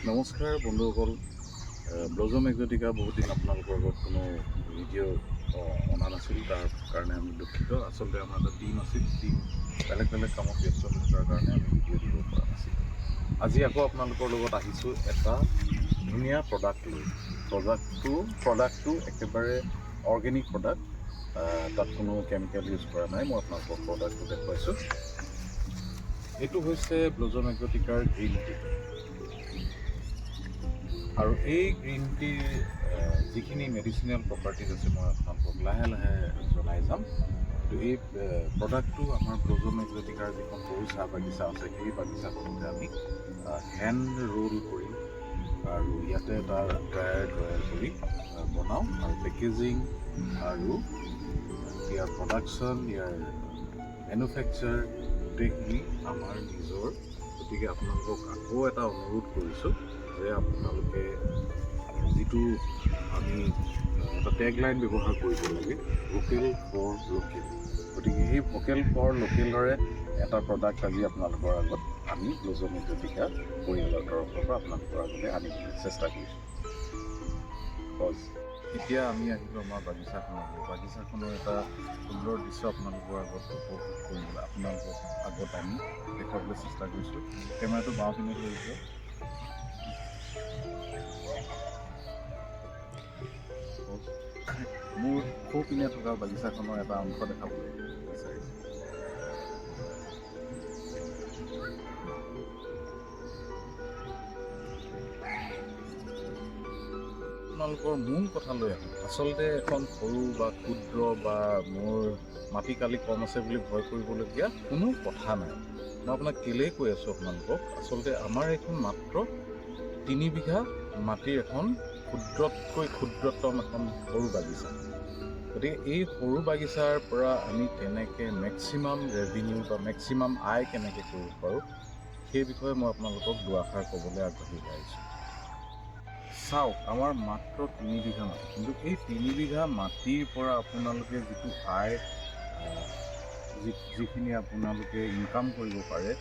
নমস্কাৰ বন্ধুসকল, blossom Exotica বহুত দিন আপোনালোকৰ লগত কোনো ভিডিঅ' অনা নাছিল। তাৰ কাৰণে আমি দুঃখিত। আচলতে আমাৰ এটা টিম আছিল, টিম বেলেগ বেলেগ কামত ব্যস্ত হৈ থকাৰ কাৰণে আমি ভিডিঅ' দিব পৰা নাছিলোঁ। আজি আকৌ আপোনালোকৰ লগত আহিছোঁ এটা ধুনীয়া প্ৰডাক্ট লৈ। প্ৰডাক্টটো একেবাৰে অৰ্গেনিক প্ৰডাক্ট, তাত কোনো কেমিকেল ইউজ কৰা নাই। মই আপোনালোকক প্ৰডাক্টটো দেখুৱাইছোঁ। এইটো হৈছে ব্লজম এক্সোটিকাৰ গ্ৰীণ টি। আৰু এই গ্ৰীণ টিৰ যিখিনি মেডিচিনেল প্ৰপাৰ্টিজ আছে মই আপোনালোকক লাহে লাহে জনাই যাম। কিন্তু এই প্ৰডাক্টটো আমাৰ ব্লজম এক্সোটিকাৰ যিখন সৰু চাহ বাগিচা আছে, সেই বাগিচাখনতে আমি হেণ্ড ৰোল কৰি আৰু ইয়াতে এটা ড্ৰায়াৰ তৈয়াৰ কৰি বনাওঁ। আৰু পেকেজিং আৰু ইয়াৰ প্ৰডাকশ্যন, ইয়াৰ মেনুফেকচাৰ গোটেইখিনি আমাৰ নিজৰ। গতিকে আপোনালোকক আকৌ এটা অনুৰোধ কৰিছোঁ যে আপোনালোকে যিটো আমি এটা টেগলাইন ব্যৱহাৰ কৰিব লাগে, ভোকেল ফৰ লোকেল। গতিকে সেই ভোকেল ফৰ লোকেলৰে এটা প্ৰডাক্ট আজি আপোনালোকৰ আগত আমি ব্লজম এক্সোটিকা পৰিয়ালৰ তৰফৰ পৰা আপোনালোকৰ আগলৈ আনিবলৈ চেষ্টা কৰিছোঁ। এতিয়া আমি আহিলোঁ আমাৰ বাগিচাখনলৈ। বাগিচাখনৰ এটা সুন্দৰ দৃশ্য আপোনালোকৰ আগত উপভোগ কৰিবলৈ আপোনালোকৰ আগত আমি দেখুৱাবলৈ চেষ্টা কৰিছোঁ। কেমেৰাটো বাওঁ পিনে লৈছে। মোৰ সোঁপিনে থকা বাগিচাখনৰ এটা অংশ দেখাবলৈ বিচাৰিছোঁ। আপোনালোকৰ মূল কথালৈ আহোঁ। আচলতে এখন সৰু বা ক্ষুদ্ৰ বা মোৰ মাটি কালি কম আছে বুলি ভয় কৰিবলগীয়া কোনো কথা নাই। মই আপোনাক কেলেই কৈ আছোঁ আপোনালোকক, আচলতে আমাৰ এইখন মাত্ৰ 3 বিঘা মাটিৰ এখন ক্ষুদ্ৰতকৈ ক্ষুদ্ৰতম এখন সৰু বাগিচা। গতিকে এই সৰু বাগিচাৰ পৰা আমি কেনেকৈ মেক্সিমাম ৰেভিনিউ বা মেক্সিমাম আয় কেনেকৈ কৰিব পাৰোঁ, সেই বিষয়ে মই আপোনালোকক দুআষাৰ ক'বলৈ আগবাঢ়ি আহিছোঁ। চাওক, আমাৰ মাত্ৰ 3 বিঘা মাটি, কিন্তু এই 3 বিঘা মাটিৰ পৰা আপোনালোকে যিটো আয়, যিখিনি আপোনালোকে ইনকাম কৰিব পাৰে,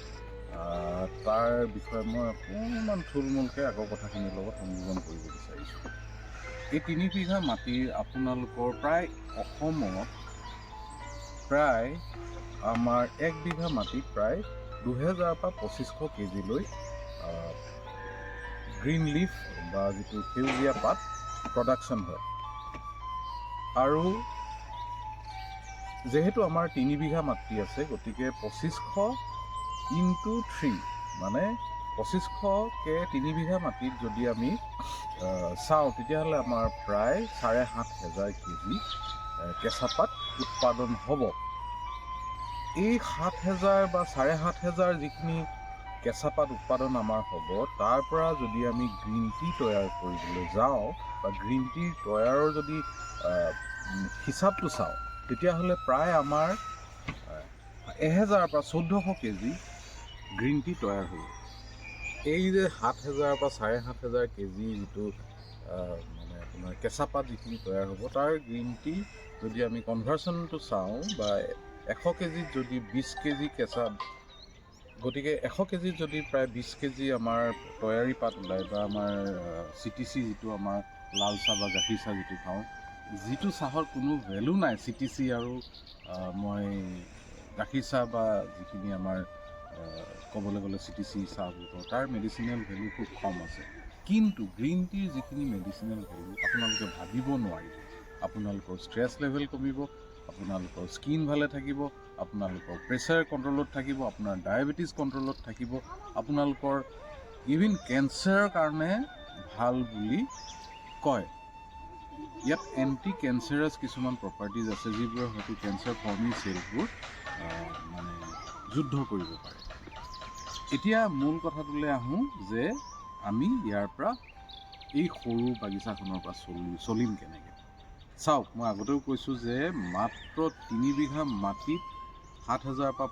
তাৰ বিষয়ে মই অকণমান থুলমূলকৈ আগৰ কথাখিনিৰ লগত সংযোজন কৰিব বিচাৰিছোঁ। এই 3 বিঘা মাটিৰ আপোনালোকৰ প্ৰায় অসমত প্ৰায় আমাৰ 1 বিঘা মাটিত প্ৰায় 2000 পৰা 2500 কেজিলৈ গ্ৰীণ লিফ বা যিটো সেউজীয়া পাত প্ৰডাকশ্যন হয়। আৰু যিহেতু আমাৰ 3 বিঘা মাটি আছে, গতিকে 2500 × 3 মানে 2500কে 3 বিঘা মাটিত যদি আমি চাওঁ, তেতিয়াহ'লে আমাৰ প্ৰায় 7500 কেজি কেঁচাপাত উৎপাদন হ'ব। এই 7000 বা 7500 যিখিনি কেঁচাপাত উৎপাদন আমাৰ হ'ব, তাৰ পৰা যদি আমি গ্ৰীণ টি তৈয়াৰ কৰিবলৈ যাওঁ বা গ্ৰীণ টিৰ তৈয়াৰৰ যদি হিচাপটো চাওঁ, তেতিয়াহ'লে প্ৰায় আমাৰ 1000 পৰা 1400 কেজি গ্ৰীণ টি তৈয়াৰ হ'ব। এই যে 7000 বা 7500 কেজি যিটো মানে আপোনাৰ কেঁচাপাত যিখিনি তৈয়াৰ হ'ব, তাৰ গ্ৰীণ টি যদি আমি কনভাৰ্চনটো চাওঁ, বা 100 কেজিত যদি 20 কেজি কেঁচা, গতিকে 100 কেজিত যদি প্ৰায় 20 কেজি আমাৰ তৈয়াৰী পাত ওলায়, বা আমাৰ CTC যিটো আমাৰ লাল চাহ বা গাখীৰ চাহ যিটো খাওঁ, যিটো চাহৰ কোনো ভেলু নাই, CTC আৰু মই গাখীৰ চাহ বা যিখিনি আমাৰ ক'বলৈ গ'লে CTC চাহ বুলি কওঁ, তাৰ মেডিচিনেল ভেলু খুব কম আছে। কিন্তু গ্ৰীণ টিৰ যিখিনি মেডিচিনেল ভেলু আপোনালোকে ভাবিব নোৱাৰিব। আপোনালোকৰ ষ্ট্ৰেছ লেভেল কমিব, আপোনালোকৰ স্কিন ভালে থাকিব, আপোনালোকৰ প্ৰেছাৰ কণ্ট্ৰলত থাকিব, আপোনাৰ ডায়েবেটিছ কণ্ট্ৰলত থাকিব, আপোনালোকৰ ইভিন কেঞ্চাৰৰ কাৰণে ভাল বুলি কয়। ইয়াত এণ্টি কেঞ্চাৰাছ কিছুমান প্ৰপাৰ্টিজ আছে, যিবোৰে হয়তো কেঞ্চাৰ ফৰ্মিং চেলবোৰ মানে যুদ্ধ কৰিব পাৰে। এতিয়া মূল কথাটোলৈ আহোঁ যে আমি ইয়াৰ পৰা এই সৰু বাগিচাখনৰ পৰা চলিম কেনেকৈ। চাওক, মই আগতেও কৈছোঁ যে মাত্ৰ 3 বিঘা মাটিত 7000 পৰা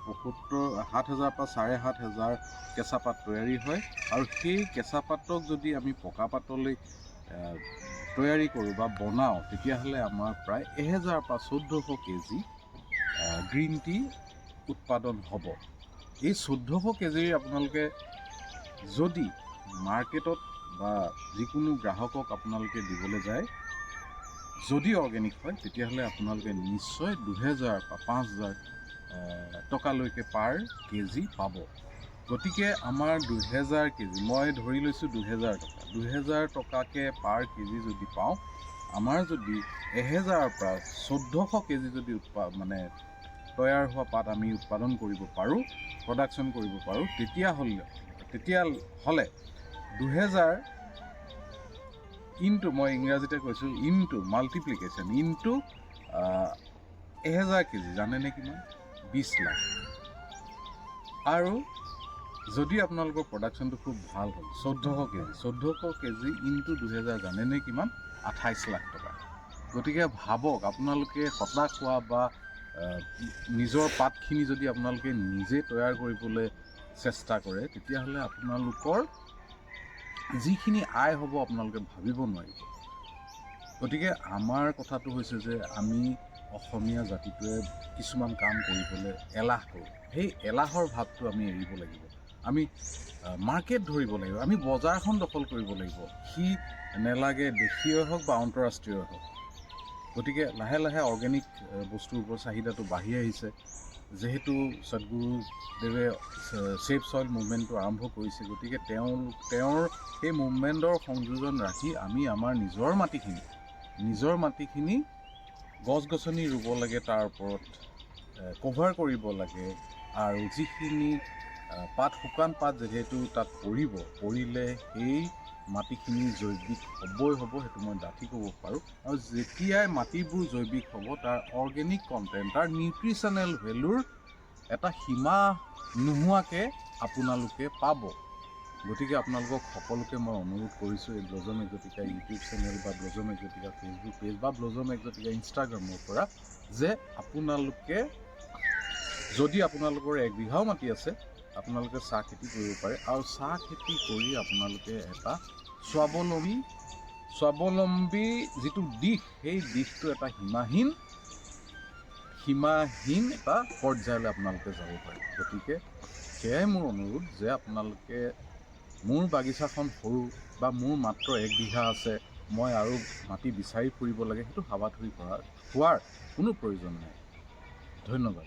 7500 কেঁচাপাত তৈয়াৰী হয়। আৰু সেই কেঁচাপাতক যদি আমি পকা পাতলৈ তৈয়াৰী কৰোঁ বা বনাওঁ, তেতিয়াহ'লে আমাৰ প্ৰায় 1000 পৰা 1400 কেজি গ্ৰীণ টি উৎপাদন হ'ব। এই 1400 কেজিৰ আপোনালোকে যদি মাৰ্কেটত বা যিকোনো গ্ৰাহকক আপোনালোকে দিবলৈ যায়, যদি অৰ্গেনিক হয় তেতিয়াহ'লে আপোনালোকে নিশ্চয় 2000 বা 5000 টকালৈকে পাৰ কেজি পাব। গতিকে আমাৰ 2000 কেজি, মই ধৰি লৈছোঁ 2000 টকা, 2000 টকাকৈ পাৰ কেজি যদি পাওঁ, আমাৰ যদি 1000ৰ পৰা 1400 কেজি যদি তৈয়াৰ হোৱা পাত আমি উৎপাদন কৰিব পাৰোঁ, প্ৰডাকশ্যন কৰিব পাৰোঁ, তেতিয়াহ'লে 2000 ইনটু, মই ইংৰাজীতে কৈছোঁ, ইনটু মাল্টিপ্লিকেশ্যন ইনটু 1000 কেজি, জানেনে কিমান? 20 লাখ। আৰু যদি আপোনালোকৰ প্ৰডাকশ্যনটো খুব ভাল হ'ল, 1400 কেজি ইনটু 2000, জানেনে কিমান? 28 লাখ টকা। গতিকে ভাবক, আপোনালোকে হতাশ হোৱা বা নিজৰ পাতখিনি যদি আপোনালোকে নিজে তৈয়াৰ কৰিবলৈ চেষ্টা কৰে, তেতিয়াহ'লে আপোনালোকৰ যিখিনি আয় হ'ব আপোনালোকে ভাবিব নোৱাৰিব। গতিকে আমাৰ কথাটো হৈছে যে আমি অসমীয়া জাতিটোৱে কিছুমান কাম কৰিবলৈ এলাহ কৰোঁ। সেই এলাহৰ ভাৱটো আমি এৰিব লাগিব। আমি মাৰ্কেট ধৰিব লাগিব, আমি বজাৰখন দখল কৰিব লাগিব, সি নেলাগে দেশীয় হওক বা আন্তঃৰাষ্ট্ৰীয় হওক। গতিকে লাহে লাহে অৰ্গেনিক বস্তুৰ ওপৰত চাহিদাটো বাঢ়ি আহিছে। যিহেতু সদগুৰুদেৱে ছেভ ছইল মুভমেণ্টটো আৰম্ভ কৰিছে, গতিকে তেওঁৰ সেই মুভমেণ্টৰ সংযোজন ৰাখি আমি আমাৰ নিজৰ মাটিখিনি গছ গছনি ৰুব লাগে, তাৰ ওপৰত কভাৰ কৰিব লাগে। আৰু যিখিনি শুকান পাত যিহেতু তাত পৰিলে সেই মাটিখিনি জৈৱিক হ'বই হ'ব, সেইটো মই ডাঠি ক'ব পাৰোঁ। আৰু যেতিয়াই মাটিবোৰ জৈৱিক হ'ব, তাৰ অৰ্গেনিক কণ্টেণ্ট, তাৰ নিউট্ৰিশ্যনেল ভেলুৰ এটা সীমা নোহোৱাকৈ আপোনালোকে পাব। গতিকে আপোনালোকক সকলোকে মই অনুৰোধ কৰিছোঁ, এই ব্লজম এক্সটিকা ইউটিউব চেনেল বা ব্লজম এক্সটিকা ফেচবুক পেজ বা ব্লজম এক্সটিকা ইনষ্টাগ্ৰামৰ পৰা, যে আপোনালোকে যদি আপোনালোকৰ 1 বিঘাও মাটি আছে, আপোনালোকে চাহ খেতি কৰিব পাৰে। আৰু চাহ খেতি কৰি আপোনালোকে এটা স্বাৱলম্বী যিটো দিশ, সেই দিশটো এটা সীমাহীন এটা পৰ্যায়লৈ আপোনালোকে যাব পাৰে। গতিকে সেয়াই মোৰ অনুৰোধ, যে আপোনালোকে, মোৰ বাগিচাখন সৰু বা মোৰ মাত্ৰ 1 বিঘা আছে, মই আৰু মাটি বিচাৰি ফুৰিব লাগে, সেইটো হাবাথুৰি হোৱাৰ কোনো প্ৰয়োজন নাই। ধন্যবাদ।